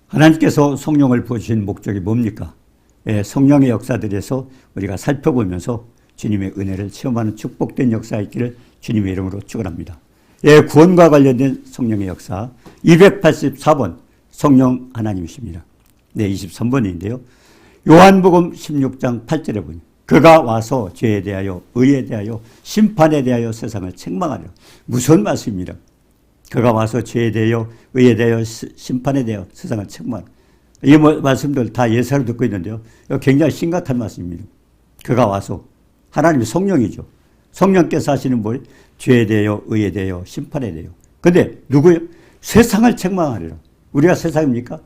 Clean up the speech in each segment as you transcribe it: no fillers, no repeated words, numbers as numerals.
하나님께서 성령을 부어주신 목적이 뭡니까? 예, 성령의 역사들에서 우리가 살펴보면서 주님의 은혜를 체험하는 축복된 역사가 있기를 주님의 이름으로 축원합니다. 예, 구원과 관련된 성령의 역사 284번 성령 하나님이십니다. 네, 23번인데요. 요한복음 16장 8절에 보니 그가 와서 죄에 대하여 의에 대하여 심판에 대하여 세상을 책망하려. 무슨 말씀입니다. 그가 와서 죄에 대하여 의에 대하여 심판에 대하여 세상을 책망하려. 이 말씀들 다 예사로 듣고 있는데요. 굉장히 심각한 말씀입니다. 그가 와서 하나님이 성령이죠. 성령께서 하시는 뭘? 죄에 대하여 의에 대하여 심판에 대하여. 근데 누구요? 세상을 책망하리라. 우리가 세상입니까?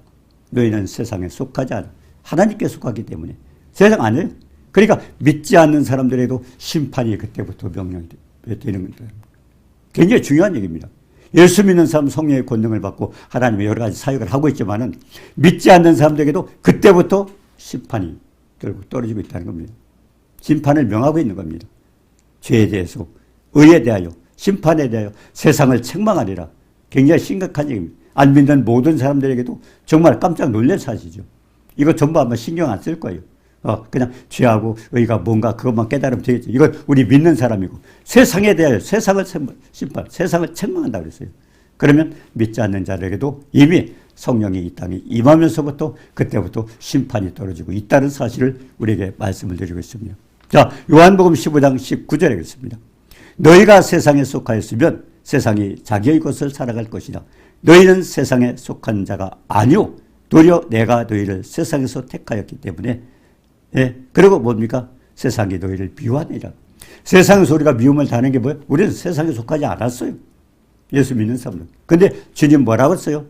너희는 세상에 속하지 않아. 하나님께 속하기 때문에 세상 아니에요. 그러니까 믿지 않는 사람들에도 심판이 그때부터 명령이 되는 겁니다. 굉장히 중요한 얘기입니다. 예수 믿는 사람 성령의 권능을 받고 하나님의 여러 가지 사역을 하고 있지만은 믿지 않는 사람들에게도 그때부터 심판이 결국 떨어지고 있다는 겁니다. 심판을 명하고 있는 겁니다. 죄에 대해서, 의에 대하여, 심판에 대하여 세상을 책망하리라. 굉장히 심각한 얘기입니다. 안 믿는 모든 사람들에게도 정말 깜짝 놀랄 사실이죠. 이거 전부 아마 신경 안 쓸 거예요. 그냥 죄하고 의가 뭔가 그것만 깨달으면 되겠죠. 이건 우리 믿는 사람이고 세상에 대하여 세상을 심판, 세상을 책망한다고 그랬어요. 그러면 믿지 않는 자들에게도 이미 성령이 이 땅에 임하면서부터 그때부터 심판이 떨어지고 있다는 사실을 우리에게 말씀을 드리고 있습니다. 자, 요한복음 15장 19절에 그랬습니다. 너희가 세상에 속하였으면 세상이 자기의 것을 살아갈 것이다. 너희는 세상에 속한 자가 아니오. 도리어 내가 너희를 세상에서 택하였기 때문에 예, 그리고 뭡니까? 세상이 너희를 미워하니라. 세상에서 우리가 미움을 당하는 게 뭐예요? 우리는 세상에 속하지 않았어요. 예수 믿는 사람들. 근데 주님 뭐라고 했어요?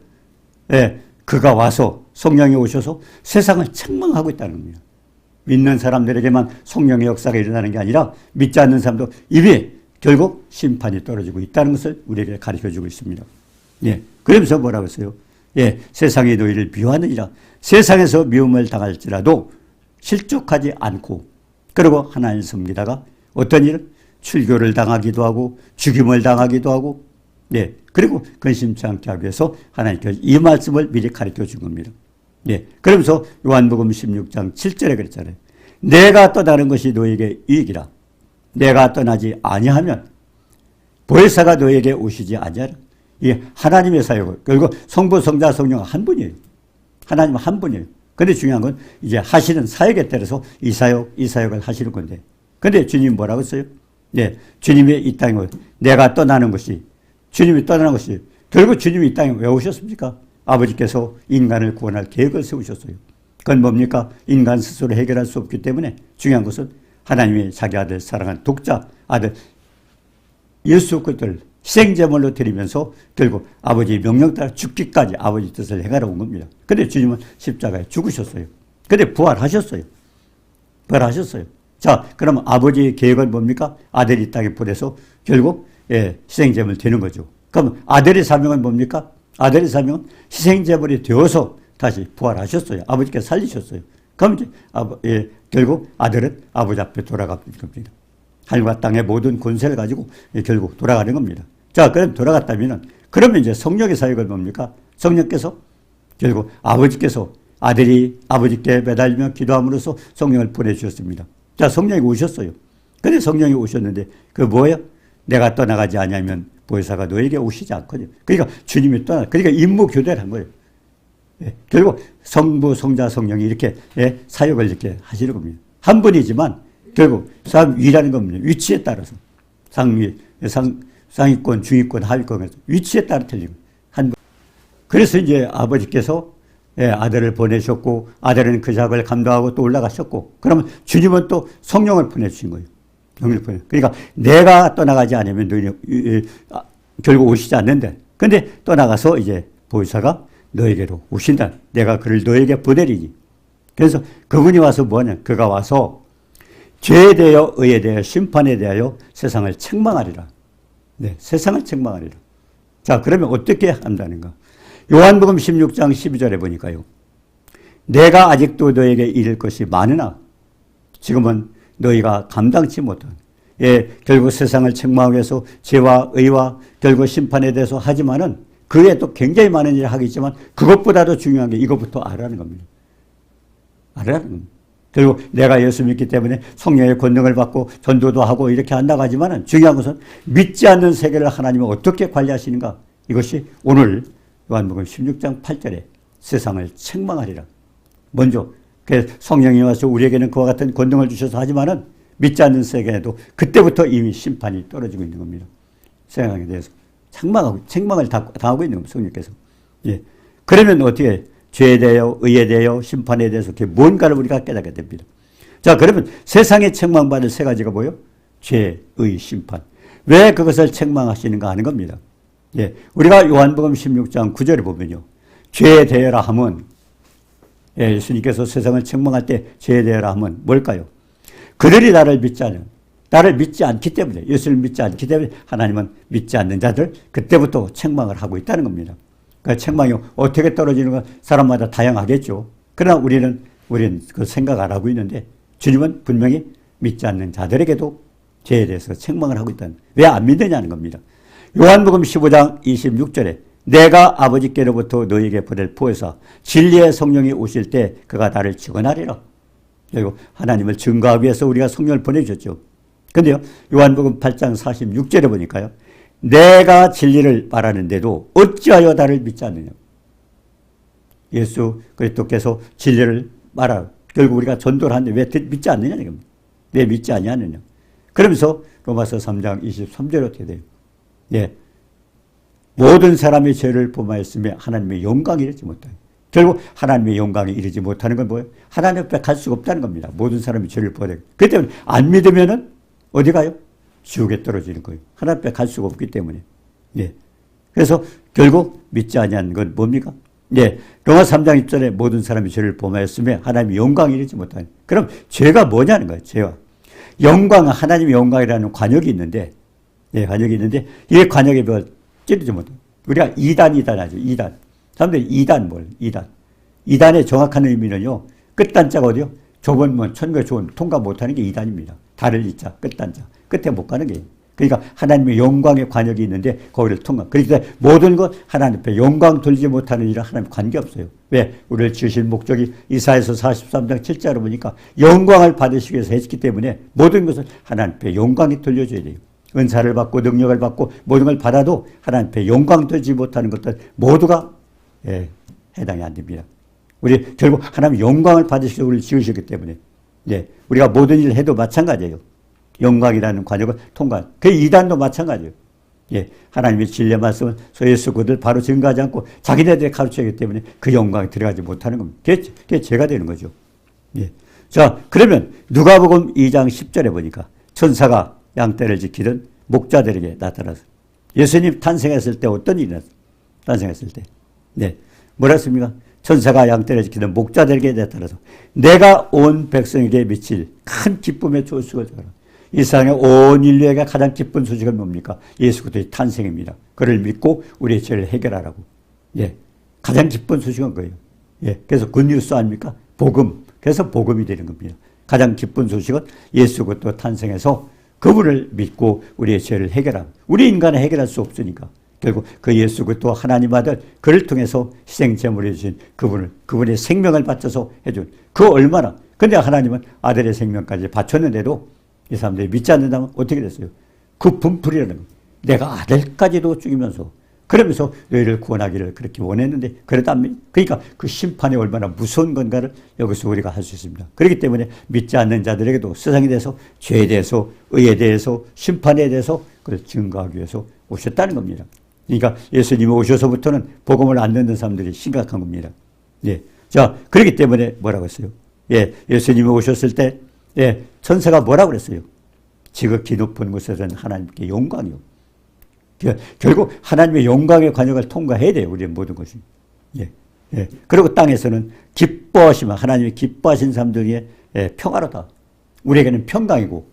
예, 그가 와서 성령이 오셔서 세상을 책망하고 있다는 겁니다. 믿는 사람들에게만 성령의 역사가 일어나는 게 아니라 믿지 않는 사람도 이미 결국 심판이 떨어지고 있다는 것을 우리에게 가르쳐주고 있습니다. 예, 그러면서 뭐라고 했어요? 예, 세상이 너희를 미워하느니라. 세상에서 미움을 당할지라도 실족하지 않고 그리고 하나님을 섬기다가 어떤 일은 출교를 당하기도 하고 죽임을 당하기도 하고 예, 그리고 근심치 않게 하기 위해서 하나님께서 이 말씀을 미리 가르쳐 준 겁니다. 예, 그러면서 요한복음 16장 7절에 그랬잖아요. 내가 떠나는 것이 너에게 이익이라. 내가 떠나지 아니하면 보혜사가 너에게 오시지 아니하라. 이게 하나님의 사역을 결국 성부, 성자, 성령 한 분이에요. 하나님은 한 분이에요. 근데 중요한 건 이제 하시는 사역에 따라서 이 사역을 하시는 건데. 근데 주님 뭐라고 했어요? 네, 주님이 이 땅에 내가 떠나는 것이 주님이 떠나는 것이 결국 주님이 이 땅에 왜 오셨습니까? 아버지께서 인간을 구원할 계획을 세우셨어요. 그건 뭡니까? 인간 스스로 해결할 수 없기 때문에 중요한 것은 하나님이 자기 아들 사랑하는 독자 아들 예수 그리스도를 희생제물로 드리면서 결국 아버지의 명령 따라 죽기까지 아버지 뜻을 행하러 온 겁니다. 근데 주님은 십자가에 죽으셨어요. 근데 부활하셨어요. 부활하셨어요. 자, 그럼 아버지의 계획은 뭡니까? 아들이 이 땅에 보내서 결국 희생제물 되는 거죠. 그럼 아들의 사명은 뭡니까? 아들의 사명은 희생제물이 되어서 다시 부활하셨어요. 아버지께서 살리셨어요. 그럼 이제 결국 아들은 아버지 앞에 돌아가는 겁니다. 하늘과 땅의 모든 권세를 가지고 결국 돌아가는 겁니다. 자, 그럼 돌아갔다면은 그러면 이제 성령의 사역은 뭡니까? 성령께서 결국 아버지께서 아들이 아버지께 매달리며 기도함으로써 성령을 보내주셨습니다. 자, 성령이 오셨어요. 근데 성령이 오셨는데 그 뭐예요? 내가 떠나가지 아니하면 보혜사가 너에게 오시지 않거든요. 그러니까 주님이 그러니까 임무 교대를 한 거예요. 예, 결국 성부, 성자, 성령이 이렇게 사역을 이렇게 하시는 겁니다. 한 분이지만 결국 위라는 겁니다. 위치에 따라서 상위권, 중위권, 하위권 위치에 따라 틀리고 한. 그래서 이제 아버지께서 아들을 보내셨고 아들은 그 작업을 감당하고 또 올라가셨고 그러면 주님은 또 성령을 보내주신 거예요. 그러니까 내가 떠나가지 않으면 너희는 결국 오시지 않는데 근데 떠나가서 이제 보혜사가 너에게로 오신다. 내가 그를 너에게 보내리니. 그래서 그분이 와서 뭐냐? 그가 와서 죄에 대하여 의에 대하여 심판에 대하여 세상을 책망하리라. 네, 세상을 책망하리라. 자, 그러면 어떻게 한다는가? 요한복음 16장 12절에 보니까요. 내가 아직도 너에게 이를 것이 많으나 지금은 너희가 감당치 못한 결국 세상을 책망하기 위해서 죄와 의와 결국 심판에 대해서 하지만은 그 외에 또 굉장히 많은 일을 하겠지만 그것보다도 중요한 게 이것부터 알아라는 겁니다. 알아라는 겁니다. 그리고 내가 예수 믿기 때문에 성령의 권능을 받고 전도도 하고 이렇게 한다고 하지만 중요한 것은 믿지 않는 세계를 하나님은 어떻게 관리하시는가. 이것이 오늘 요한복음 16장 8절에 세상을 책망하리라. 먼저 성령이 와서 우리에게는 그와 같은 권능을 주셔서 하지만은 믿지 않는 세계에도 그때부터 이미 심판이 떨어지고 있는 겁니다. 세상에 대해서 책망을 당하고 있는 겁니다. 성령께서. 예. 그러면 어떻게 죄에 대하여, 의에 대하여, 심판에 대해서 뭔가를 우리가 깨닫게 됩니다. 자, 그러면 세상에 책망받을 세 가지가 뭐예요? 죄, 의, 심판. 왜 그것을 책망하시는가 하는 겁니다. 예. 우리가 요한복음 16장 9절에 보면요. 죄에 대하여라 하면, 예, 예수님께서 세상을 책망할 때 죄에 대하여라 하면 뭘까요? 그들이 나를 믿지 않기 때문에, 예수를 믿지 않기 때문에 하나님은 믿지 않는 자들, 그때부터 책망을 하고 있다는 겁니다. 그 책망이 어떻게 떨어지는 건 사람마다 다양하겠죠. 그러나 우리는 그 생각 안 하고 있는데 주님은 분명히 믿지 않는 자들에게도 죄에 대해서 책망을 하고 있다는, 왜 안 믿느냐는 겁니다. 요한복음 15장 26절에 내가 아버지께로부터 너희에게 보낼 보혜사 진리의 성령이 오실 때 그가 나를 증언하리라. 그리고 하나님을 증거하기 위해서 우리가 성령을 보내주셨죠. 근데요, 요한복음 8장 46절에 보니까요, 내가 진리를 말하는데도 어찌하여 나를 믿지 않느냐. 예수 그리스도께서 진리를 말하고 결국 우리가 전도를 하는데 왜 믿지 않느냐 이겁니다. 왜 믿지 아니하느냐. 그러면서 로마서 3장 23절에 어떻게 돼요? 예. 모든 사람이 죄를 범하였으며 하나님의 영광에 이르지 못하요. 결국 하나님의 영광에 이르지 못하는 건 뭐예요? 하나님 앞에 갈 수가 없다는 겁니다. 모든 사람이 죄를 범하요. 그 때문에 안 믿으면은 어디 가요? 지옥에 떨어지는 거예요. 하나님 앞에 갈 수가 없기 때문에. 예. 그래서 결국 믿지 아니하는 건 뭡니까? 예. 로마 3장 1절에 모든 사람이 죄를 범하였으며 하나님의 영광에 이르지 못하는. 그럼 죄가 뭐냐는 거예요. 죄가. 영광은 하나님의 영광이라는 관역이 있는데, 예, 관역이 있는데 이 관역에 찌르지 못해요. 우리가 이단 하죠. 이단. 사람들이 이단. 2단의 정확한 의미는요. 끝단자가 어디요? 좁은 문, 천국의 좋은 통과 못하는 게 2단입니다. 달을 이자, 끝단자. 끝에 못 가는 게. 그러니까 하나님의 영광의 관역이 있는데 거기를 통과. 그러니까 모든 것 하나님 앞에 영광 돌리지 못하는 일은 하나님 관계없어요. 왜? 우리를 지으신 목적이 이사야서 43장 7절을 보니까 영광을 받으시기 위해서 했기 때문에 모든 것을 하나님 앞에 영광이 돌려줘야 돼요. 은사를 받고 능력을 받고 모든 걸 받아도 하나님 앞에 영광 돌리지 못하는 것들 모두가 해당이 안 됩니다. 우리 결국 하나님 영광을 받으시고 우리를 지으셨기 때문에 우리가 모든 일을 해도 마찬가지예요. 영광이라는 관역을 통과한. 그 이단도 마찬가지예요. 하나님의 진리의 말씀은 예수 그들 바로 증거하지 않고 자기네들이 가르쳐야기 때문에 그 영광에 들어가지 못하는 겁니다. 그게 죄가 되는 거죠. 자, 그러면 누가복음 2장 10절에 보니까 천사가 양떼를 지키던 목자들에게 나타나서 예수님 탄생했을 때 어떤 일이 났어요? 탄생했을 때. 뭐라 했습니까? 천사가 양떼를 지키던 목자들에게 나타나서 내가 온 백성에게 미칠 큰 기쁨의 소식을 전하라. 이 세상의 온 인류에게 가장 기쁜 소식은 뭡니까? 예수 그리스도의 탄생입니다. 그를 믿고 우리의 죄를 해결하라고. 가장 기쁜 소식은 거예요. 그래서 굿뉴스 아닙니까? 복음. 그래서 복음이 되는 겁니다. 가장 기쁜 소식은 예수 그리스도 탄생해서 그분을 믿고 우리의 죄를 해결하고. 우리 인간은 해결할 수 없으니까. 결국 그 예수 그리스도 하나님 아들 그를 통해서 희생제물을 해주신 그분의 생명을 바쳐서 해준 그 얼마나. 근데 하나님은 아들의 생명까지 바쳤는데도 이 사람들이 믿지 않는다면 어떻게 됐어요? 그 분풀이라는 거예요. 내가 아들까지도 죽이면서 그러면서 너희를 구원하기를 그렇게 원했는데 그래도 안 믿. 그러니까 그 심판이 얼마나 무서운 건가를 여기서 우리가 할 수 있습니다. 그렇기 때문에 믿지 않는 자들에게도 세상에 대해서 죄에 대해서 의에 대해서 심판에 대해서 그걸 증거하기 위해서 오셨다는 겁니다. 그러니까 예수님이 오셔서부터는 복음을 안 듣는 사람들이 심각한 겁니다. 자, 그렇기 때문에 뭐라고 했어요? 예수님이 오셨을 때 천사가 뭐라고 그랬어요? 지극히 높은 곳에서는 하나님께 영광이요. 결국 하나님의 영광의 관역을 통과해야 돼요. 우리의 모든 것이. 그리고 땅에서는 기뻐하시면 하나님이 기뻐하신 사람들이 평화로다. 우리에게는 평강이고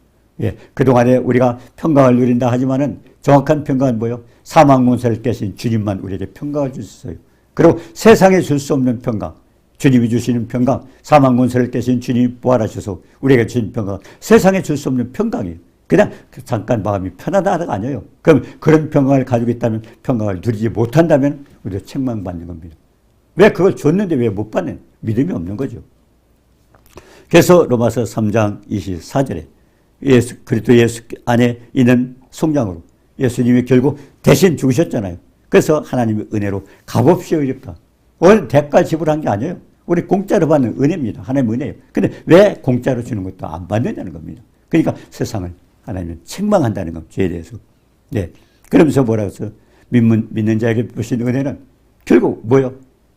그동안에 우리가 평강을 누린다 하지만은 정확한 평강은 뭐예요? 사망 문세를 깨신 주님만 우리에게 평강을 주셨어요. 그리고 세상에 줄 수 없는 평강. 주님이 주시는 평강, 사망 문세를 깨신 주님이 부활하셔서 우리에게 주신 평강, 세상에 줄 수 없는 평강이에요. 그냥 잠깐 마음이 편하다가 아니에요. 그럼 그런 평강을 가지고 있다면, 평강을 누리지 못한다면 우리가 책망받는 겁니다. 왜 그걸 줬는데 왜 못 받는? 믿음이 없는 거죠. 그래서 로마서 3장 24절에 그리스도 예수 안에 있는 속량으로 예수님이 결국 대신 죽으셨잖아요. 그래서 하나님의 은혜로 값없이 의롭다. 오늘 대가 지불한 게 아니에요. 우리 공짜로 받는 은혜입니다. 하나님의 은혜예요. 근데 왜 공짜로 주는 것도 안 받는다는 겁니다. 그러니까 세상을 하나님은 책망한다는 겁니다. 죄에 대해서. 네. 그러면서 뭐라고 해서 믿는 자에게 주신 은혜는 결국 뭐요?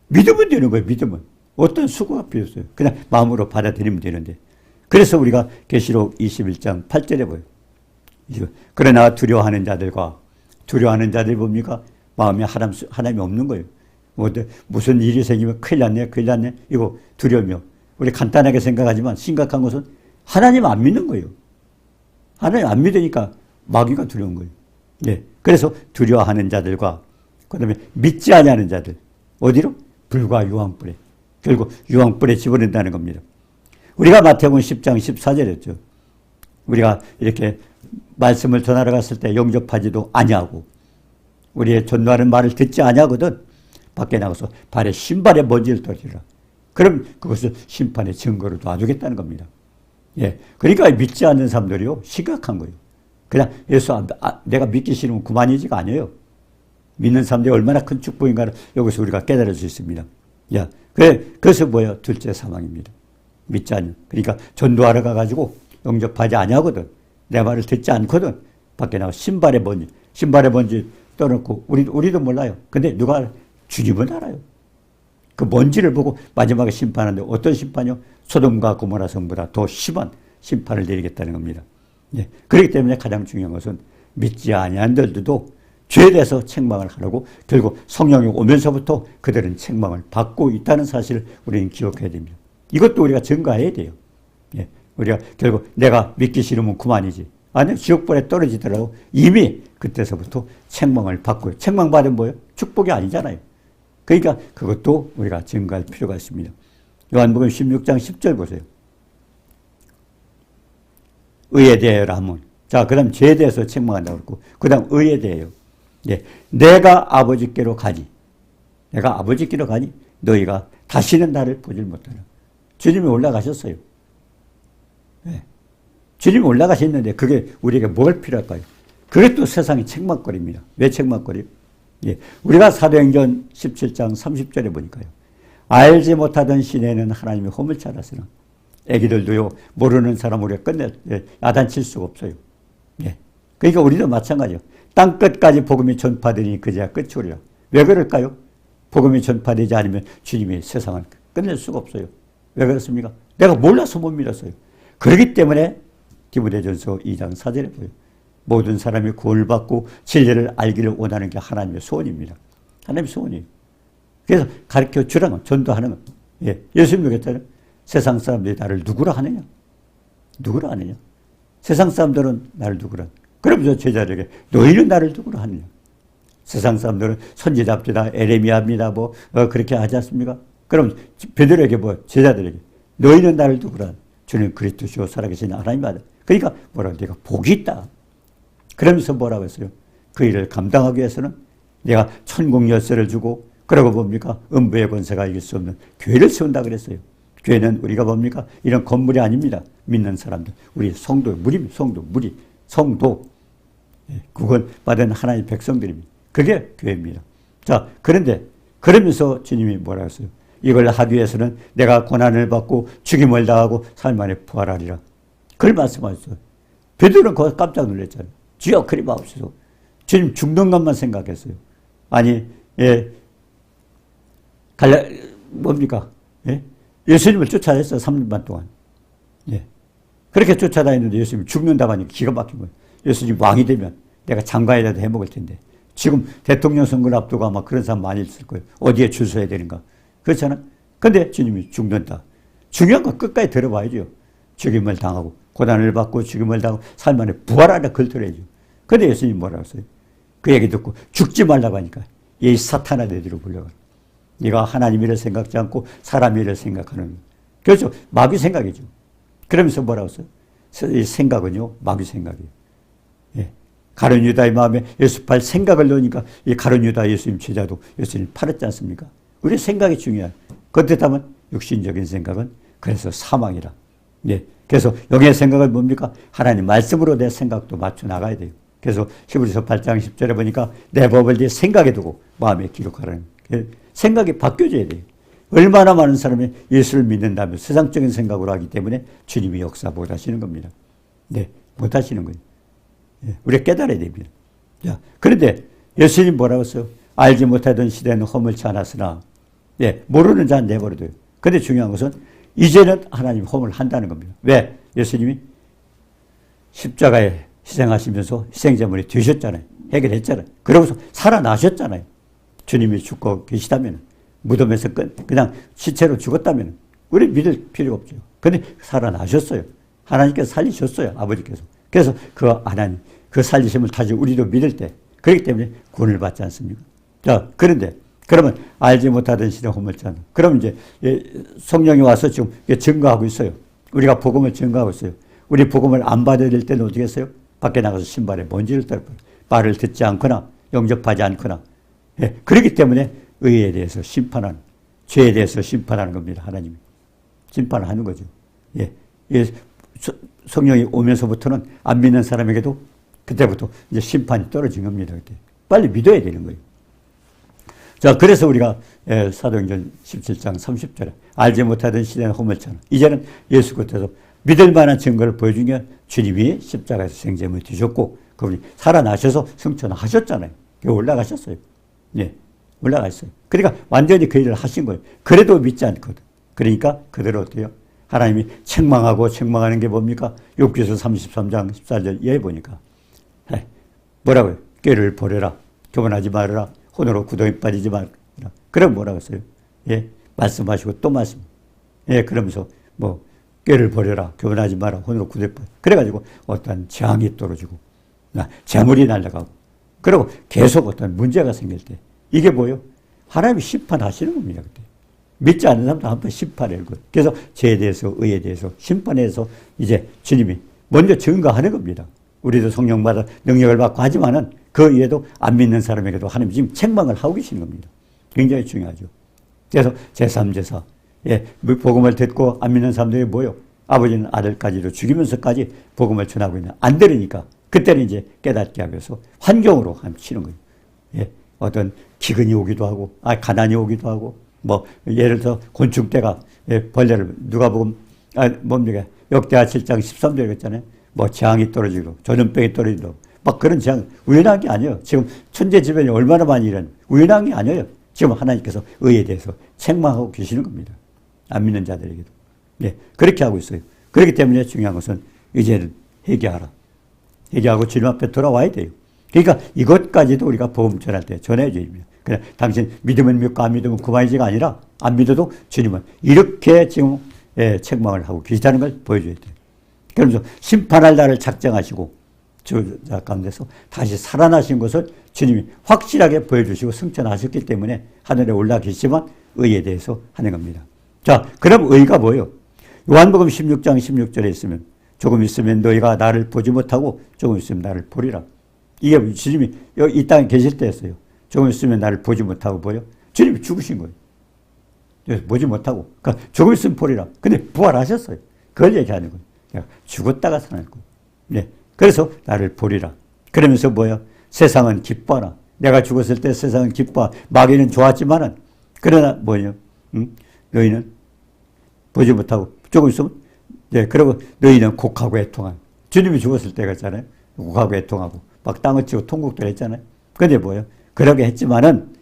믿으면 되는 거예요. 믿으면. 어떤 수고가 필요 없어요. 그냥 마음으로 받아들이면 되는데. 그래서 우리가 계시록 21장 8절에 보여요. 그러나 두려워하는 자들이 뭡니까? 마음에 하나님이 없는 거예요. 무슨 일이 생기면 큰일 났네. 이거 두려우며. 우리 간단하게 생각하지만 심각한 것은 하나님 안 믿는 거예요. 하나님 안 믿으니까 마귀가 두려운 거예요. 예. 그래서 두려워하는 자들과 그 다음에 믿지 아니하는 자들. 어디로? 불과 유황불에. 결국 유황불에 집어넣는다는 겁니다. 우리가 마태복음 10장 14절이었죠. 우리가 이렇게 말씀을 전하러 갔을 때 영접하지도 아니하고 우리의 전도하는 말을 듣지 아니하거든 밖에 나가서 발에 신발에 먼지를 떨어뜨리라. 그럼 그것을 심판의 증거로 놔주겠다는 겁니다. 예, 그러니까 믿지 않는 사람들이요 심각한 거예요. 그냥 예수 내가 믿기 싫으면 그만이지가 아니에요. 믿는 사람들이 얼마나 큰 축복인가를 여기서 우리가 깨달을 수 있습니다. 야, 그래서 뭐예요? 둘째 사망입니다. 믿지 않는. 그러니까 전도하러 가가지고 영접하지 아니하거든. 내 말을 듣지 않거든. 밖에 나가 신발에 먼지 떠놓고 우리도 몰라요. 근데 누가 주님은 알아요. 그 먼지를 보고 마지막에 심판하는데 어떤 심판이요? 소돔과 고모라 성보다 더 심한 심판을 내리겠다는 겁니다. 예. 그렇기 때문에 가장 중요한 것은 믿지 아니한 들도 죄에 대해서 책망을 하라고 결국 성령이 오면서부터 그들은 책망을 받고 있다는 사실을 우리는 기억해야 됩니다. 이것도 우리가 증거해야 돼요. 예. 우리가 결국 내가 믿기 싫으면 그만이지. 아니, 지옥불에 떨어지더라도 이미 그때서부터 책망을 받고요. 책망받은 뭐예요? 축복이 아니잖아요. 그러니까 그것도 우리가 증거할 필요가 있습니다. 요한복음 16장 10절 보세요. 의에 대하여라 하면. 자, 그 다음 죄에 대해서 책망한다고 그랬고, 그 다음 의에 대하여. 네. 내가 아버지께로 가니 너희가 다시는 나를 보질 못하라. 주님이 올라가셨어요. 네. 주님이 올라가셨는데 그게 우리에게 뭘 필요할까요? 그게 또 세상의 책망거리입니다. 왜 책망거리요? 예. 우리가 사도행전 17장 30절에 보니까요. 알지 못하던 시내에는 하나님의 홈을 찾았으나 애기들도요 모르는 사람 우리가 야단칠 수가 없어요. 예. 그러니까 우리도 마찬가지예요. 땅끝까지 복음이 전파되니 그제야 끝이 오리라. 왜 그럴까요? 복음이 전파되지 않으면 주님이 세상을 끝낼 수가 없어요. 왜 그렇습니까? 내가 몰라서 못 믿었어요. 그렇기 때문에 디모데전서 2장 4절에 보여요. 모든 사람이 구원을 받고 진리를 알기를 원하는 게 하나님의 소원입니다. 하나님의 소원이에요. 그래서 가르쳐 주라는 건, 전도하는 건. 예. 예수님이 그랬잖아요. 세상 사람들이 나를 누구라 하느냐? 누구라 하느냐? 세상 사람들은 나를 누구라. 그러면서 제자들에게 너희는 나를 누구라 하느냐? 세상 사람들은 선지자입니다. 에레미야입니다. 그렇게 하지 않습니까? 그럼 베드로에게 제자들에게 너희는 나를 누구라? 주는 그리스도시요 살아계신 하나님 아들. 그러니까 뭐라고 내가 복이 있다. 그러면서 뭐라고 했어요? 그 일을 감당하기 위해서는 내가 천국 열쇠를 주고 그러고 뭡니까? 음부의 권세가 이길 수 없는 교회를 세운다 그랬어요. 교회는 우리가 뭡니까? 이런 건물이 아닙니다. 믿는 사람들. 우리 성도, 성도. 구원 받은 하나님의 백성들입니다. 그게 교회입니다. 자, 그런데 그러면서 주님이 뭐라고 했어요? 이걸 하기 위해서는 내가 고난을 받고 죽임을 당하고 삶 안에 부활하리라. 그걸 말씀하셨어요. 베드로는 거기서 깜짝 놀랐잖아요. 주여 그리 마옵소서. 주님 죽는 것만 생각했어요. 아니, 뭡니까? 예? 예수님을 쫓아냈어요. 3년 반 동안. 예. 그렇게 쫓아다녔는데 예수님이 죽는다고 하니까 기가 막힌 거예요. 예수님 왕이 되면 내가 장관이라도 해먹을 텐데. 지금 대통령 선거를 앞두고 아마 그런 사람 많이 있을 거예요. 어디에 줄 서야 되는가. 그렇잖아. 근데 주님이 죽는다. 중요한 건 끝까지 들어봐야죠. 죽임을 당하고 고난을 받고 죽임을 당하고 삶 안에 부활하라 걸터려야죠. 근데 예수님이 뭐라고 했어요? 그 얘기 듣고 죽지 말라고 하니까 이 사탄아 내 뒤로 불려가. 네가 하나님 일을 생각지 않고 사람 일을 생각하는. 그렇죠. 마귀 생각이죠. 그러면서 뭐라고 했어요? 이 생각은요 마귀 생각이에요. 예. 가룟 유다의 마음에 예수 팔 생각을 넣으니까 이 가룟 유다 예수님 제자도 예수님 팔았지 않습니까? 우리 생각이 중요해요. 그렇다면 육신적인 생각은 그래서 사망이라. 예. 그래서 영의 생각은 뭡니까? 하나님 말씀으로 내 생각도 맞춰 나가야 돼요. 그래서 히브리서 8장 10절에 보니까 내 법을 네 생각에 두고 마음에 기록하라는 생각이 바뀌어져야 돼요. 얼마나 많은 사람이 예수를 믿는다면 세상적인 생각으로 하기 때문에 주님이 역사 못 하시는 겁니다. 네, 못 하시는 거예요. 예, 우리가 깨달아야 됩니다. 자, 그런데 예수님 뭐라고 했어요? 알지 못하던 시대는 허물치 않았으나, 예, 모르는 자는 내버려둬요. 근데 중요한 것은 이제는 하나님 허물 한다는 겁니다. 왜? 예수님이 십자가에 희생하시면서 희생제물이 되셨잖아요. 해결했잖아요. 그러고서 살아나셨잖아요. 주님이 죽고 계시다면, 무덤에서 그냥 시체로 죽었다면, 우리 믿을 필요가 없죠. 근데 살아나셨어요. 하나님께서 살리셨어요. 아버지께서. 그래서 그 하나님, 그 살리심을 다시 우리도 믿을 때, 그렇기 때문에 구원을 받지 않습니까? 자, 그런데, 그러면 알지 못하던 시대 허물잖아. 그럼 이제 성령이 와서 지금 증거하고 있어요. 우리가 복음을 증거하고 있어요. 우리 복음을 안 받아들일 때는 어떻게 했어요? 밖에 나가서 신발에 먼지를 떨어요. 말을 듣지 않거나 영접하지 않거나. 예, 그렇기 때문에 의에 대해서 심판하는, 죄에 대해서 심판하는 겁니다. 하나님이. 심판을 하는 거죠. 예, 예, 성령이 오면서부터는 안 믿는 사람에게도 그때부터 이제 심판이 떨어진 겁니다. 그때. 빨리 믿어야 되는 거예요. 자, 그래서 우리가 사도행전 17장 30절에 알지 못하던 시대는 허물잖아. 이제는 예수 끝에서 믿을 만한 증거를 보여준 게 주님이 십자가에서 생제물이 되셨고 그분이 살아나셔서 승천하셨잖아요. 올라가셨어요. 네, 올라갔어요. 그러니까 완전히 그 일을 하신 거예요. 그래도 믿지 않거든. 그러니까 그대로 어때요? 하나님이 책망하고 책망하는 게 뭡니까? 욥기서 33장 14절 이에 보니까 뭐라고요? 꾀를 버려라. 교만하지 말아라. 혼으로 구덩이 빠지지 말아라. 그럼 뭐라고 했어요? 예, 말씀하시고 또 말씀. 예, 그러면서 뭐 꾀를 버려라. 교만하지 마라. 혼으로 구덩이 빠져. 그래가지고 어떤 재앙이 떨어지고 재물이 날아가고 그리고 계속 어떤 문제가 생길 때 이게 뭐예요? 하나님이 심판하시는 겁니다. 그때. 믿지 않는 사람도 한번 심판해요. 그래서 죄에 대해서 의에 대해서 심판해서 이제 주님이 먼저 증거하는 겁니다. 우리도 성령받아 능력을 받고 하지만은 그 이에도 안 믿는 사람에게도 하나님 지금 책망을 하고 계시는 겁니다. 굉장히 중요하죠. 그래서 제3, 제4. 예, 복음을 듣고 안 믿는 사람들이 뭐요? 아버지는 아들까지도 죽이면서까지 복음을 전하고 있는 안 들으니까 그때는 이제 깨닫게 하면서 환경으로 치는 거예요. 예, 어떤 기근이 오기도 하고, 가난이 오기도 하고, 뭐 예를 들어 곤충떼가 벌레를 누가복음 뭡니까? 역대하 7장 13절 했잖아요. 뭐 재앙이 떨어지고 전염병이 떨어지고 막 그런 재앙 우연한 게 아니에요. 지금 천재지변이 얼마나 많이 일어나는 우연한 게 아니에요. 지금 하나님께서 의에 대해서 책망하고 계시는 겁니다. 안 믿는 자들에게도. 네, 그렇게 하고 있어요. 그렇기 때문에 중요한 것은 이제는 회개하라. 회개하고 주님 앞에 돌아와야 돼요. 그러니까 이것까지도 우리가 복음 전할 때 전해야 됩니다. 그냥 당신 믿으면 믿고 안 믿으면 그만이지가 아니라 안 믿어도 주님은 이렇게 지금 책망을 하고 계시다는 걸 보여줘야 돼요. 그러면서 심판할 날을 작정하시고 주자 가운데서 다시 살아나신 것을 주님이 확실하게 보여주시고 승천하셨기 때문에 하늘에 올라 계시지만 의에 대해서 하는 겁니다. 자, 그럼 의가 뭐예요? 요한복음 16장 16절에 있으면 조금 있으면 너희가 나를 보지 못하고 조금 있으면 나를 보리라. 이게 주님이 이 땅에 계실 때였어요. 조금 있으면 나를 보지 못하고 보여? 주님이 죽으신 거예요. 보지 못하고. 그러니까 조금 있으면 보리라. 근데 부활하셨어요. 그걸 얘기하는 거예요. 죽었다가 살아날 거예요. 네. 그래서 나를 보리라. 그러면서 뭐야? 세상은 기뻐하라. 내가 죽었을 때 세상은 기뻐하. 마귀는 좋았지만은 그러나 뭐냐? 너희는 보지 못하고 조금 있으면 네. 그리고 너희는 곡하고 애통하라. 주님이 죽었을 때가 있잖아요. 곡하고 애통하고 막 땅을 치고 통곡도 했잖아요. 근데 뭐예요? 그러게 했지만은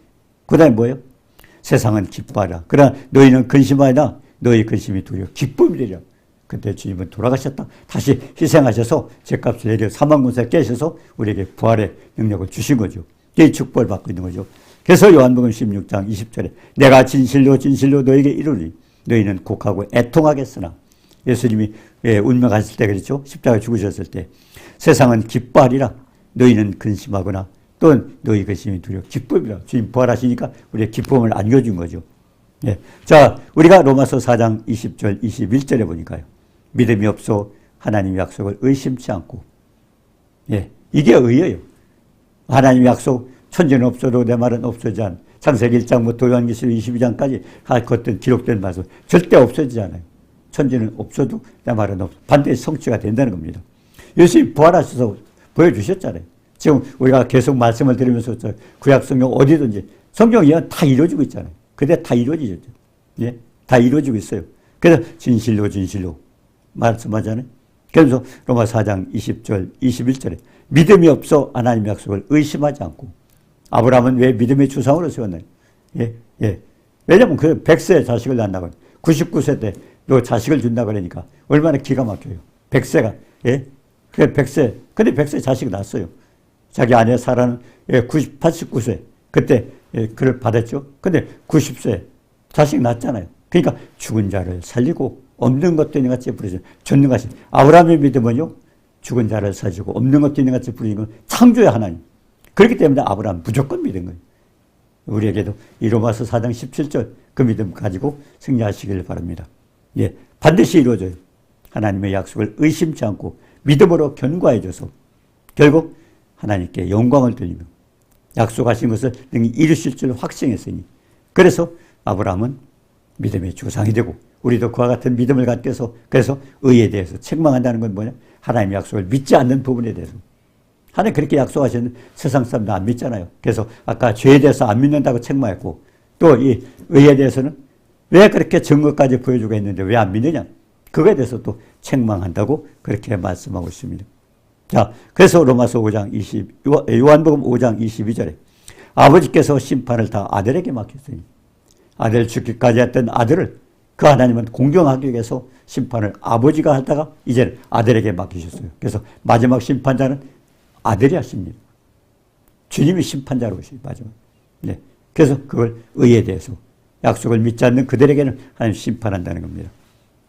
그 다음에 뭐예요? 세상은 기뻐하라. 그러나 너희는 근심하라. 너희 근심이 두려워. 기쁨이 되려. 그때 주님은 돌아가셨다. 다시 희생하셔서 죄값을 내려 사망군사를 깨셔서 우리에게 부활의 능력을 주신 거죠. 이게 축복을 받고 있는 거죠. 그래서 요한복음 16장 20절에 내가 진실로 진실로 너에게 이르니 너희는 곡하고 애통하겠으나 예수님이 운명하실 때 그렇죠. 십자가에 죽으셨을 때 세상은 기뻐하리라. 너희는 근심하거나 또 너희 근심이 두려워. 기쁨이라. 주님 부활하시니까 우리의 기쁨을 안겨준 거죠. 예. 자, 우리가 로마서 4장 20절 21절에 보니까요. 믿음이 없어 하나님 약속을 의심치 않고 예, 이게 의예요. 하나님 약속, 천지는 없어도 내 말은 없어지지 않아. 창세기 1장부터 요한계시록 22장까지 그것들 기록된 말씀 절대 없어지지 않아요. 천지는 없어도 내 말은 없어. 반드시 성취가 된다는 겁니다. 예수님 부활하셔서 보여주셨잖아요. 지금 우리가 계속 말씀을 드리면서 구약 성경 어디든지 성경 예언 다 이루어지고 있잖아요. 그대 다 이루어지죠. 예? 다 이루어지고 있어요. 그래서 진실로 진실로 말씀하잖아요. 그래서 로마 4장 20절 21절에 믿음이 없어 하나님의 약속을 의심하지 않고 아브라함은 왜 믿음의 주상으로 세웠나요? 예, 예. 왜냐면 그 100세에 자식을 낳는다고 99세 때 너 자식을 준다 그러니까 얼마나 기가 막혀요. 100세가 예? 그 100세 근데 100세 자식을 낳았어요. 자기 아내 사라는 89세 그때 그를 받았죠. 근데 90세 자식 낳았잖아요. 그러니까 죽은 자를 살리고 없는 것도 있는 같이 부르죠. 전능하신 아브라함의 믿음은요. 죽은 자를 살리고 없는 것도 있는 같이 부르는 건 창조의 하나님. 그렇기 때문에 아브라함 무조건 믿은 거예요. 우리에게도 이 로마서 4장 17절 그 믿음 가지고 승리하시길 바랍니다. 예, 반드시 이루어져요. 하나님의 약속을 의심치 않고 믿음으로 견고해져서 결국 하나님께 영광을 돌리며 약속하신 것을 능히 이루실 줄 확신했으니 그래서 아브라함은 믿음의 주상이 되고 우리도 그와 같은 믿음을 갖게 해서 그래서 의에 대해서 책망한다는 건 뭐냐? 하나님의 약속을 믿지 않는 부분에 대해서 하나님 그렇게 약속하셨는데 세상 사람도 안 믿잖아요. 그래서 아까 죄에 대해서 안 믿는다고 책망했고 또 이 의에 대해서는 왜 그렇게 증거까지 보여주고 했는데 왜 안 믿느냐? 그거에 대해서 또 책망한다고 그렇게 말씀하고 있습니다. 자, 그래서 로마서 5장 요한복음 5장 22절에 아버지께서 심판을 다 아들에게 맡겼으니 아들 죽기까지 했던 아들을 그 하나님은 공경하기 위해서 심판을 아버지가 하다가 이제는 아들에게 맡기셨어요. 그래서 마지막 심판자는 아들이 하십니다. 주님이 심판자로 오시죠. 마지막. 네. 그래서 그걸 의에 대해서 약속을 믿지 않는 그들에게는 하나님 심판한다는 겁니다.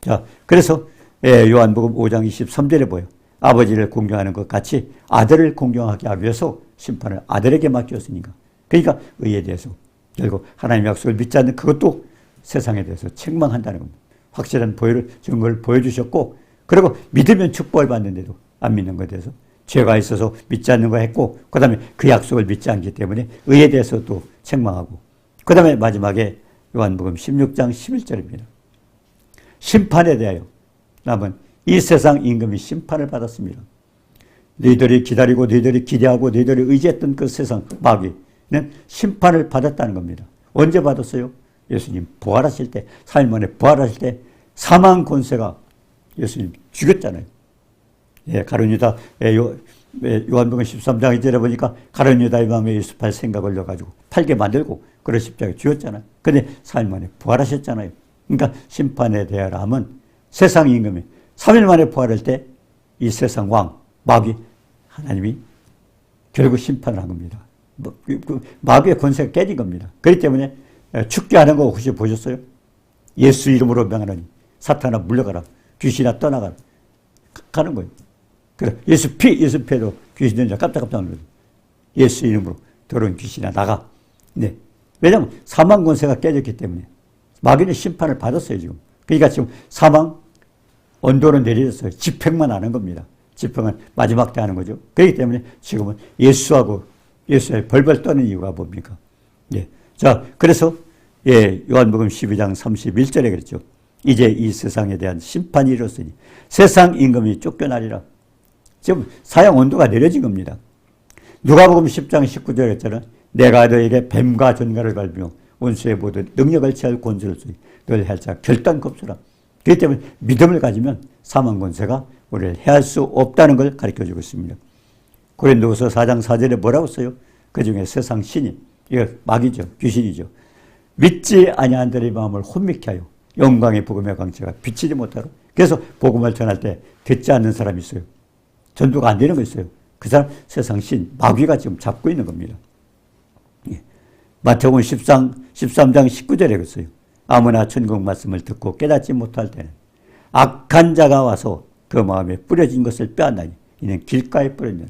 자, 그래서 요한복음 5장 23절에 보여 아버지를 공경하는 것 같이 아들을 공경하게 하기 위해서 심판을 아들에게 맡겼으니까. 그러니까 의에 대해서 결국 하나님의 약속을 믿지 않는 그것도 세상에 대해서 책망한다는 겁니다. 확실한 증거를 보여주셨고 그리고 믿으면 축복을 받는데도 안 믿는 것에 대해서 죄가 있어서 믿지 않는 거 했고 그 다음에 그 약속을 믿지 않기 때문에 의에 대해서 또 책망하고 그 다음에 마지막에 요한복음 16장 11절입니다. 심판에 대하여 남은 이 세상 임금이 심판을 받았습니다. 너희들이 기다리고 너희들이 기대하고 너희들이 의지했던 그 세상 마귀는 심판을 받았다는 겁니다. 언제 받았어요? 예수님 부활하실 때 3일 만에 부활하실 때 사망 권세가 예수님 죽였잖아요. 예, 가룟 유다 요한복음 13장 2절에 보니까 가룟 유다의 마음에 예수 팔 생각을 넣어가지고 팔게 만들고 그걸 십자가에 죽였잖아요. 근데 4일 만에 부활하셨잖아요. 그러니까 심판에 대하여 함은 세상 임금이 3일 만에 부활할 때 이 세상 왕 마귀 하나님이 결국 심판을 한 겁니다. 마귀의 권세가 깨진 겁니다. 그렇기 때문에 죽게 하는 거 혹시 보셨어요? 예수 이름으로 명하노니 사탄아 물러가라 귀신아 떠나가라 가는 거예요. 그래 예수 피해도 귀신들이 깜짝깜짝 놀라요. 예수 이름으로 더러운 귀신아 나가. 네. 왜냐하면 사망 권세가 깨졌기 때문에 마귀는 심판을 받았어요 지금. 그러니까 지금 사망 언도로 내려졌어요. 집행만 하는 겁니다. 집행은 마지막 때 하는 거죠. 그렇기 때문에 지금은 예수의 벌벌 떠는 이유가 뭡니까? 예. 자, 그래서 요한복음 12장 31절에 그랬죠. 이제 이 세상에 대한 심판이 이뤘으니 세상 임금이 쫓겨나리라. 지금 사형 온도가 내려진 겁니다. 누가복음 10장 19절에 했잖아요. 내가 너에게 뱀과 전갈을 밟으며 원수의 모든 능력을 취할 권세를 주니 너를 할 자 결단kop소라. 그렇기 때문에 믿음을 가지면 사망 권세가 우리를 해할 수 없다는 걸 가르쳐주고 있습니다. 고린도후서 4장 4절에 뭐라고 써요? 그중에 세상 신이 이거 마귀죠. 귀신이죠. 믿지 아니한 자의 마음을 혼미케 하여 영광의 복음의 광채가 비치지 못하러. 그래서 복음을 전할 때 듣지 않는 사람이 있어요. 전도가 안 되는 거 있어요. 그 사람 세상 신 마귀가 지금 잡고 있는 겁니다. 예. 마태복음 13장 19절에 그랬어요. 아무나 천국 말씀을 듣고 깨닫지 못할 때는 악한 자가 와서 그 마음에 뿌려진 것을 빼앗나니 이는 길가에 뿌려진.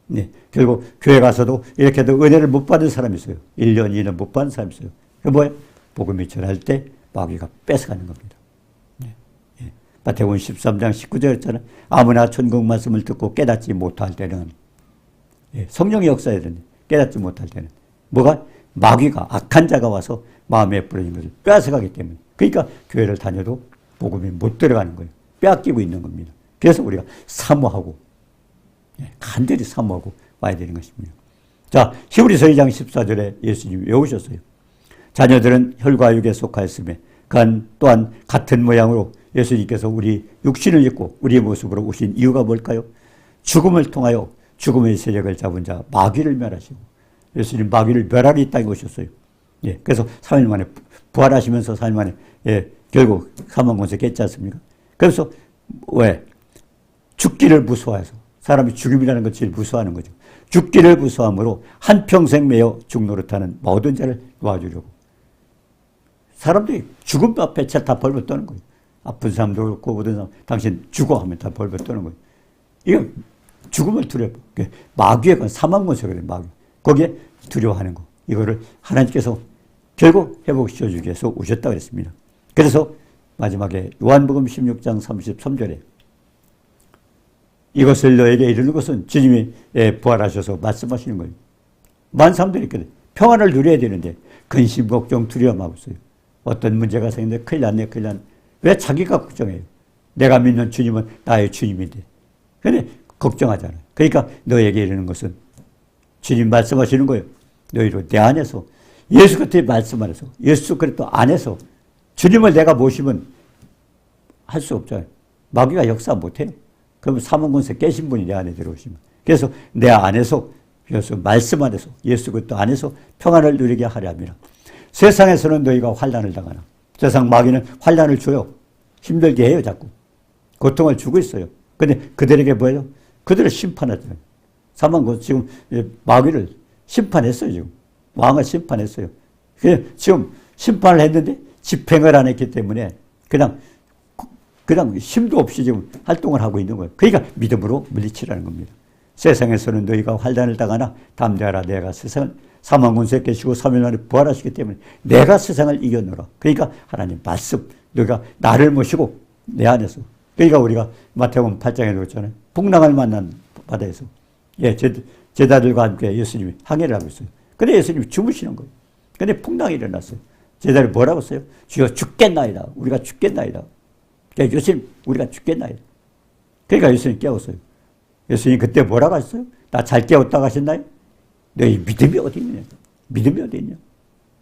네. 결국 교회 가서도 이렇게도 은혜를 못 받은 사람이 있어요. 1년, 2년 못 받은 사람이 있어요. 그 뭐예요? 복음이 전할 때 마귀가 뺏어가는 겁니다. 네. 네. 마태복음 13장 19절 했잖아요. 아무나 천국 말씀을 듣고 깨닫지 못할 때는 예, 성령의 역사해야 되는데 깨닫지 못할 때는 뭐가 마귀가 악한 자가 와서 마음에 뿌려진 것을 빼앗아가기 때문에 그러니까 교회를 다녀도 복음이 못 들어가는 거예요. 빼앗기고 있는 겁니다. 그래서 우리가 사모하고 간절히 사모하고 와야 되는 것입니다. 자, 히브리서 2장 14절에 예수님이 외우셨어요. 자녀들은 혈과 육에 속하였으며 또한 같은 모양으로 예수님께서 우리 육신을 입고 우리의 모습으로 오신 이유가 뭘까요? 죽음을 통하여 죽음의 세력을 잡은 자 마귀를 멸하시고 예수님 마귀를 멸하러 이 땅에 오셨어요. 예, 그래서 3일 만에 부활하시면서 4일 만에 결국 사망 권세 깼지 않습니까? 그래서 왜? 죽기를 무서워해서 사람이 죽음이라는 것 제일 무서워하는 거죠. 죽기를 무서워함으로 한평생 매여 죽노릇하는 모든 자를 도와주려고. 사람들이 죽음 앞에 다 벌벌 떠는 거예요. 아픈 사람도 그렇고 모든 사람 당신 죽어 하면 다 벌벌 떠는 거예요. 이건 죽음을 두려워. 마귀의 건 사망 권세거든요. 마귀. 거기에 두려워하는 거. 이거를 하나님께서 결국 회복시켜주기 위해서 오셨다고 그랬습니다. 그래서 마지막에 요한복음 16장 33절에 이것을 너에게 이르는 것은 주님이 부활하셔서 말씀하시는 거예요. 많은 사람들이 있거든요. 평안을 누려야 되는데 근심, 걱정, 두려움하고 있어요. 어떤 문제가 생기는데 큰일 났네, 큰일 났네. 왜 자기가 걱정해요? 내가 믿는 주님은 나의 주님인데. 근데 걱정하잖아요. 그러니까 너에게 이르는 것은 주님 말씀하시는 거예요. 너희로 내 안에서 예수 그리스도의 말씀 안에서 예수 그리스도 안에서 주님을 내가 모시면 할 수 없잖아요. 마귀가 역사 못해요. 그러면 사망권세 깨신 분이 내 안에 들어오시면. 그래서 내 안에서 그래서 말씀 안에서 예수 그리스도 안에서 평안을 누리게 하려 합니다. 세상에서는 너희가 환난을 당하나. 세상 마귀는 환난을 줘요. 힘들게 해요 자꾸. 고통을 주고 있어요. 근데 그들에게 뭐예요? 그들을 심판하잖아요. 사망권 지금 마귀를 심판했어요. 지금 왕을 심판했어요. 지금 심판을 했는데 집행을 안 했기 때문에 그냥 힘도 없이 지금 활동을 하고 있는 거예요. 그러니까 믿음으로 물리치라는 겁니다. 세상에서는 너희가 환난을 당하나 담대하라. 내가 세상을 사망권세 깨시고 3일 만에 부활하시기 때문에 내가 세상을 이겨노라. 그러니까 하나님 말씀 너희가 나를 모시고 내 안에서 그러니까 우리가 마태복음 8장에 나왔잖아요. 풍랑을 만난 바다에서 제자들과 함께 예수님이 항해를 하고 있어요. 근데 예수님이 주무시는 거예요. 근데 풍랑이 일어났어요. 제자들이 뭐라고 했어요? 주여 죽겠나이다. 우리가 죽겠나이다. 그러니까 예수님 우리가 죽겠나이다. 그러니까 예수님 깨웠어요. 예수님 그때 뭐라고 하셨어요? 나 잘 깨웠다고 하셨나요? 너희 믿음이 어디 있느냐? 믿음이 어디 있냐?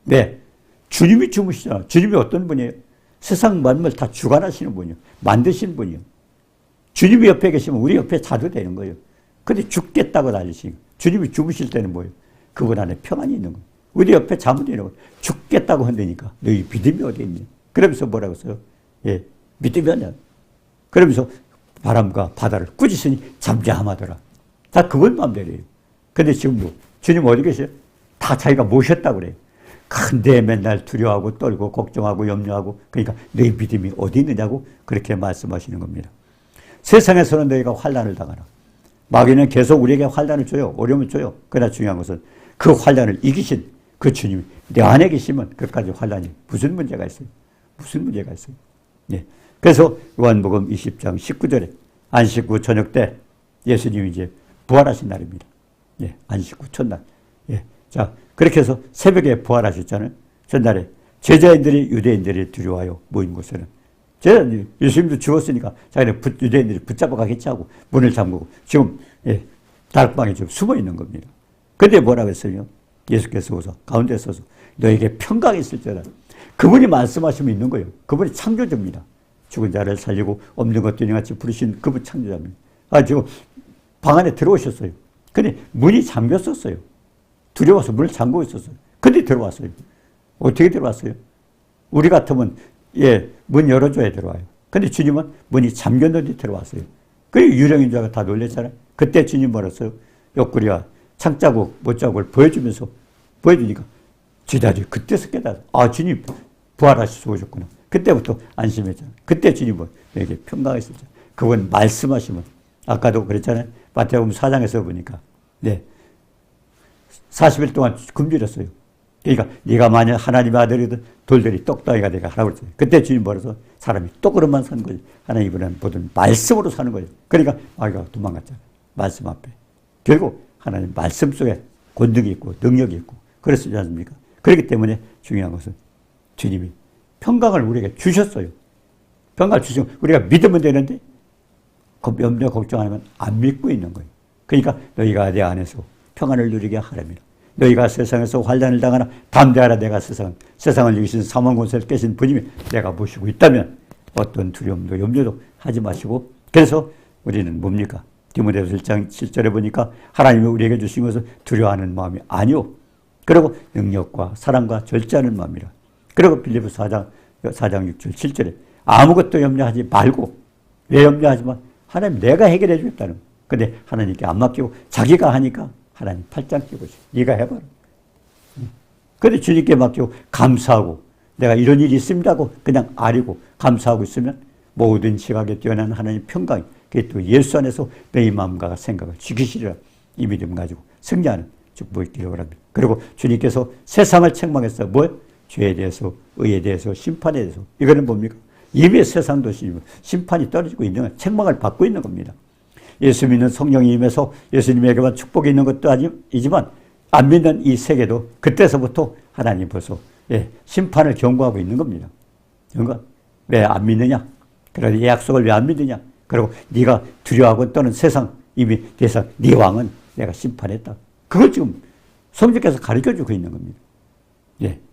네. 주님이 주무시잖아. 주님이 어떤 분이에요? 세상 만물 다 주관하시는 분이요. 만드신 분이요. 주님이 옆에 계시면 우리 옆에 자도 되는 거예요. 근데 죽겠다고 난리시고 주님이 주무실 때는 뭐예요? 그분 안에 평안이 있는 거예요. 우리 옆에 자면 되는 거예요. 죽겠다고 한다니까 너희 믿음이 어디 있냐? 그러면서 뭐라고 했어요? 예, 믿음이 없냐? 그러면서 바람과 바다를 꾸짖으니 잠잠하더라. 다 그분 마음대로예요. 근데 지금도 주님 어디 계세요? 다 자기가 모셨다고 그래요. 근데 맨날 두려워하고 떨고 걱정하고 염려하고 그러니까 너희 믿음이 어디 있느냐고 그렇게 말씀하시는 겁니다. 세상에서는 너희가 환난을 당하라. 마귀는 계속 우리에게 환난을 줘요. 어려움을 줘요. 그러나 중요한 것은 그 환난을 이기신 그 주님이 내 안에 계시면 그까지 환난이 무슨 문제가 있어요? 무슨 문제가 있어요? 네. 그래서 요한복음 20장 19절에 안식 후 저녁 때 예수님이 이제 부활하신 날입니다. 예, 안식 후 첫날. 예. 자, 그렇게 해서 새벽에 부활하셨잖아요. 전날에 제자인들이 유대인들이 두려워하여 모인 곳에는 예수님도 죽었으니까 자기는 유대인들이 붙잡아 가겠지 하고 문을 잠그고 지금 다락방에 지금 숨어 있는 겁니다. 근데 뭐라고 했어요? 예수께서 오서 가운데 서서 너에게 평강이 있을지어다. 그분이 말씀하시면 있는 거예요. 그분이 창조주입니다. 죽은 자를 살리고 없는 것도 이같이 부르신 그분 창조자입니다. 지금 방 안에 들어오셨어요. 근데 문이 잠겼었어요. 두려워서 문을 잠그고 있었어요. 근데 들어왔어요. 어떻게 들어왔어요? 우리 같으면 문 열어줘야 들어와요. 근데 주님은 문이 잠겼는데 들어왔어요. 그리고 유령인 줄 알고 다 놀랬잖아요. 그때 주님 뭐랬어요? 옆구리와 창자국, 못자국을 보여주니까 제자들이 그때서 깨달았어요. 주님 부활하셔서 오셨구나. 그때부터 안심했잖아요. 그때 주님 내게 평강했었죠. 그분 말씀하시면 아까도 그랬잖아요. 마태복음 4장에서 보니까 40일 동안 굶주렸어요. 그러니까 네가 만약 하나님의 아들이든 돌들이 떡덩이가 되게 하라고 그랬어요. 그때 주님 뭐라서 사람이 떡으로만 사는 거지. 하나님은 모든 말씀으로 사는 거예요. 그러니까 마귀가 도망갔잖아요. 말씀 앞에. 결국 하나님 말씀 속에 권능이 있고 능력이 있고 그렇지 않습니까? 그렇기 때문에 중요한 것은 주님이 평강을 우리에게 주셨어요. 평강을 주시면 우리가 믿으면 되는데 염려 걱정 안 하면 안 믿고 있는 거예요. 그러니까 너희가 내 안에서 평안을 누리게 하랍니다. 너희가 세상에서 환난을 당하나 담대하라. 내가 세상을 이기신 사망 권세를 깨신 분임이 내가 모시고 있다면 어떤 두려움도 염려도 하지 마시고, 그래서 우리는 뭡니까? 디모데후서 1장 7절에 보니까 하나님이 우리에게 주신 것은 두려워하는 마음이 아니오. 그리고 능력과 사랑과 절제하는 마음이라. 그리고 빌립보서 4장 6절 7절에 아무것도 염려하지 말고, 왜 염려하지 마? 하나님 내가 해결해 주겠다는 거예요. 근데 하나님께 안 맡기고 자기가 하니까 하나님 팔짱 끼고 네가 해봐라. 근데 주님께 맡기고 감사하고 내가 이런 일이 있습니다고 그냥 아리고 감사하고 있으면 모든 지각에 뛰어난 하나님 평강이, 그게 또 예수 안에서 내 마음과 생각을 지키시리라. 이 믿음 가지고 승리하는 축복이 있기를 바랍니다. 그리고 주님께서 세상을 책망했어. 뭐예요? 죄에 대해서, 의에 대해서, 심판에 대해서. 이거는 뭡니까? 이미 세상도 심판이 떨어지고 있는 거예요. 책망을 받고 있는 겁니다. 예수 믿는 성령이 임해서 예수님에게만 축복이 있는 것도 아니지만 안 믿는 이 세계도 그때서부터 하나님 벌써 심판을 경고하고 있는 겁니다. 그러니까 왜 안 믿느냐? 그래서 이 약속을 왜 안 믿느냐? 그리고 네가 두려워하고 떠는 세상, 이미 대상, 네 왕은 내가 심판했다. 그걸 지금 성령께서 가르쳐주고 있는 겁니다.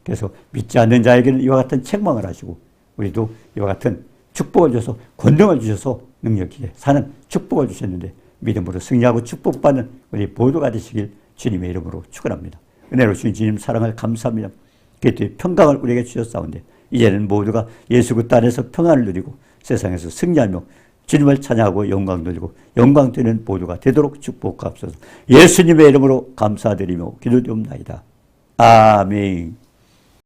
그래서 믿지 않는 자에게는 이와 같은 책망을 하시고 우리도 이와 같은 축복을 주셔서 권능을 주셔서 능력 있게 사는 축복을 주셨는데 믿음으로 승리하고 축복받는 우리 모두가 되시길 주님의 이름으로 축원합니다. 은혜로 주신 주님 사랑을 감사합니다. 그때 평강을 우리에게 주셨사온데 이제는 모두가 예수 그리스도 안에서 평안을 누리고 세상에서 승리하며 주님을 찬양하고 영광 돌리고 영광 되는 모두가 되도록 축복하옵소서. 예수님의 이름으로 감사드리며 기도드립니다. 아멘.